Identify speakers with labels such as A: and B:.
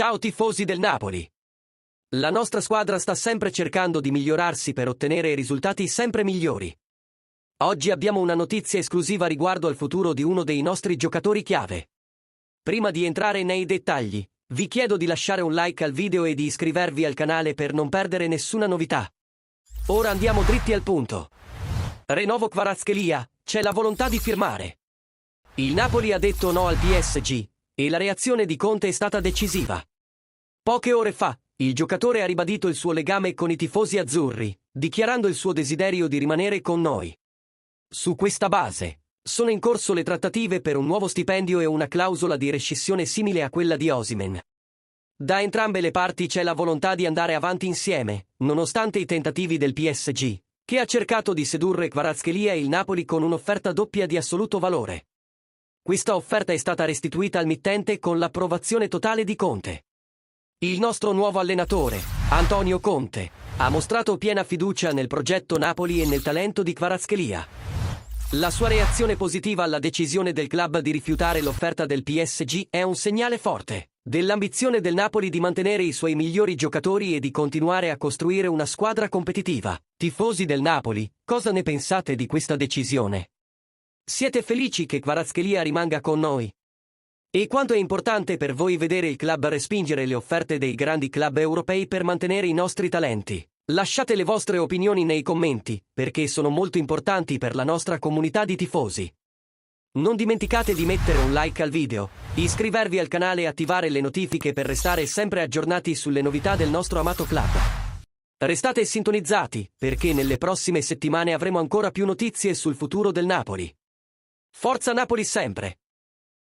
A: Ciao tifosi del Napoli! La nostra squadra sta sempre cercando di migliorarsi per ottenere risultati sempre migliori. Oggi abbiamo una notizia esclusiva riguardo al futuro di uno dei nostri giocatori chiave. Prima di entrare nei dettagli, vi chiedo di lasciare un like al video e di iscrivervi al canale per non perdere nessuna novità. Ora andiamo dritti al punto. Rinnovo Kvaratskhelia, c'è la volontà di firmare. Il Napoli ha detto no al PSG, e la reazione di Conte è stata decisiva. Poche ore fa, il giocatore ha ribadito il suo legame con i tifosi azzurri, dichiarando il suo desiderio di rimanere con noi. Su questa base, sono in corso le trattative per un nuovo stipendio e una clausola di rescissione simile a quella di Osimhen. Da entrambe le parti c'è la volontà di andare avanti insieme, nonostante i tentativi del PSG, che ha cercato di sedurre Kvaratskhelia e il Napoli con un'offerta doppia di assoluto valore. Questa offerta è stata restituita al mittente con l'approvazione totale di Conte. Il nostro nuovo allenatore, Antonio Conte, ha mostrato piena fiducia nel progetto Napoli e nel talento di Kvaratskhelia. La sua reazione positiva alla decisione del club di rifiutare l'offerta del PSG è un segnale forte dell'ambizione del Napoli di mantenere i suoi migliori giocatori e di continuare a costruire una squadra competitiva. Tifosi del Napoli, cosa ne pensate di questa decisione? Siete felici che Kvaratskhelia rimanga con noi? E quanto è importante per voi vedere il club respingere le offerte dei grandi club europei per mantenere i nostri talenti? Lasciate le vostre opinioni nei commenti, perché sono molto importanti per la nostra comunità di tifosi. Non dimenticate di mettere un like al video, iscrivervi al canale e attivare le notifiche per restare sempre aggiornati sulle novità del nostro amato club. Restate sintonizzati, perché nelle prossime settimane avremo ancora più notizie sul futuro del Napoli. Forza Napoli sempre!